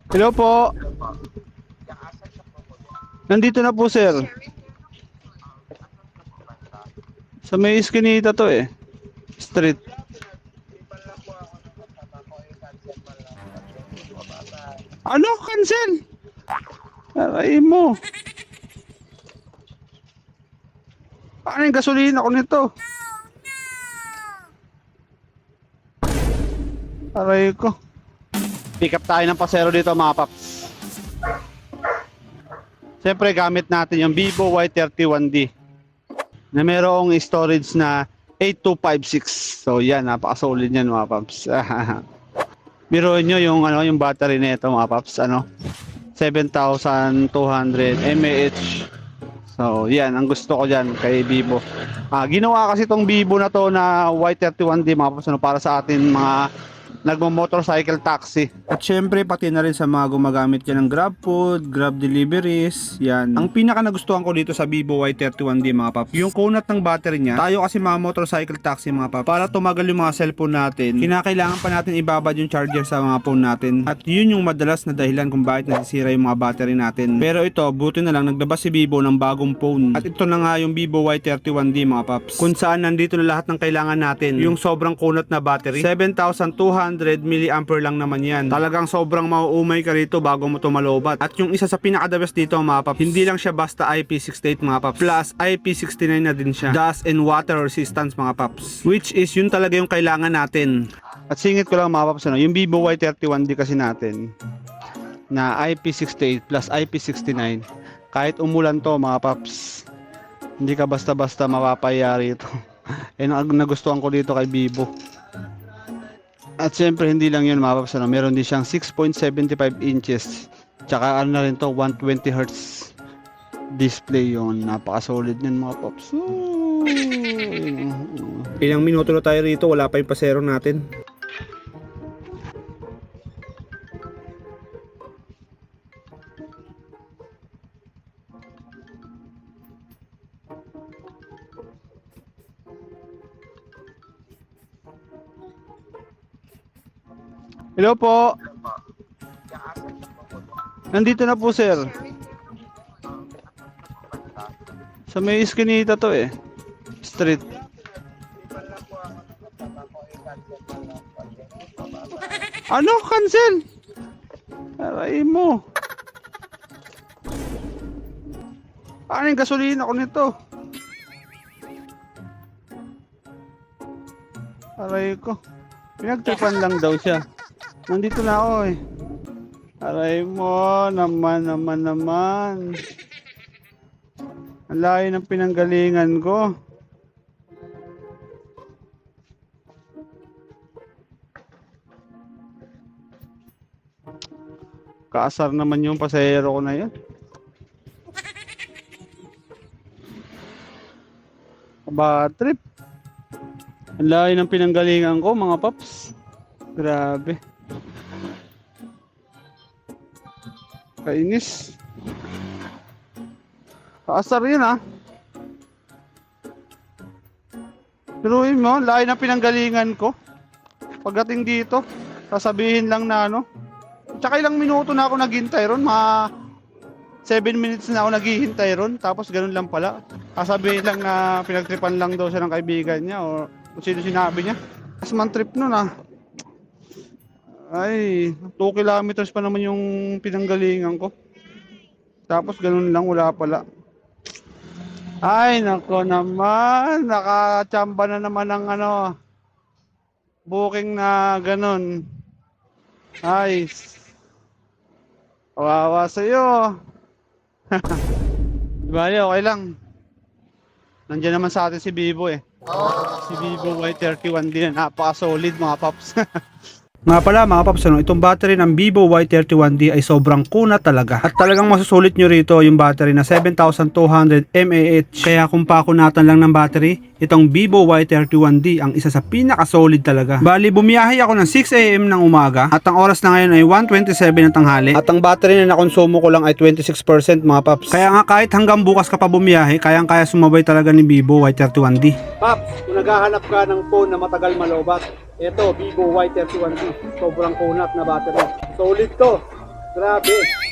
Hello po. Nandito na po, sir. Sa may iskinita to eh. Street. Ano? Cancel? Aray mo. Paano yung gasolina ko nito? Aray ko. Pick up tayo ng pasero dito mga paps. Siyempre gamit natin yung Vivo Y31D na merong storage na 8256. So yan, napaka-solid yan mga paps. Biruin nyo yung yung battery nito mga paps, 7,200 mAh. So yan, ang gusto ko diyan kay Vivo. Ginawa kasi tong Vivo na to na Y31D mga paps, para sa atin mga nagmo-motorcycle taxi. At syempre pati na rin sa mga gumagamit yan ng Grab Food, Grab Deliveries, yan. Ang pinaka nagustuhan ko dito sa Vivo Y31D mga paps, yung kunat ng battery niya. Tayo kasi mga motorcycle taxi mga paps, para tumagal yung mga cellphone natin, kinakailangan pa natin ibabad yung charger sa mga phone natin. At yun yung madalas na dahilan kung bakit nasisira yung mga battery natin. Pero ito, buti na lang naglabas si Vivo ng bagong phone. At ito na nga yung Vivo Y31D mga paps, kung saan nandito na lahat ng kailangan natin. Yung sobrang kunat na battery, 7,200 mAh lang naman yan. Talagang sobrang mauumay ka rito bago mo to malobat. At yung isa sa pinaka-the best dito mga paps, hindi lang siya basta IP68 mga paps, plus IP69 na din siya, dust and water resistance mga paps, which is yun talaga yung kailangan natin. At singit ko lang mga paps, yung Vivo Y31D kasi natin na IP68 plus IP69, kahit umulan to mga paps, hindi ka basta-basta mapapayari ito. Nagustuhan ko dito kay Vivo. At syempre hindi lang yun mga paps, meron din siyang 6.75 inches, tsaka na rin to 120Hz display. Yun, napaka-solid niyan mga paps. Ilang minuto na tayo rito, wala pa yung pasero natin. Hello po. Nandito na po, sir. Sa may iskinita to eh. Street. Ano? Cancel? Aray mo. Paano yung gasolina ko nito? Aray ko. Pinagtripan lang daw siya. Nandito na ako eh. Aray mo, naman. Ang layo ng pinanggalingan ko. Kaasar naman yung pasahero ko na yan. Bad trip. Ang layo ng pinanggalingan ko mga paps. Grabe. Kainis. Kaasar yun Turuin mo, layo ng pinanggalingan ko. Pagdating dito, sasabihin lang na Tsaka ilang minuto na ako naghintay ron, mga 7 minutes na ako naghihintay ron. Tapos ganun lang pala. Sasabihin lang na pinagtripan lang daw siya ng kaibigan niya o kung sino sinabi niya. Mas man trip nun Ay, 2 kilometers pa naman yung pinanggalingan ko. Tapos ganun lang, wala pala. Ay, nako naman. Nakachamba na naman ng booking na ganun. Ay, kawawa sa'yo. Diba, okay lang. Nandiyan naman sa atin si Vivo eh. Si Vivo Y31D na napaka-solid mga paps. Nga pala mga paps, itong battery ng Vivo Y31D ay sobrang kunat talaga. At talagang masusulit nyo rito yung battery na 7,200 mAh. Kaya kung pakunatan lang ng battery, itong Vivo Y31D ang isa sa pinaka-solid talaga. Bali, bumiyahe ako ng 6 AM ng umaga at ang oras na ngayon ay 1:27 ng tanghali. At ang battery na nakonsumo ko lang ay 26% mga paps. Kaya nga kahit hanggang bukas ka pa bumiyahe, kayang-kaya sumabay talaga ni Vivo Y31D. Paps, kung naghahanap ka ng phone na matagal malobat, ito, Vivo Y31D. Sobrang kunat na battery. Solid to. Grabe.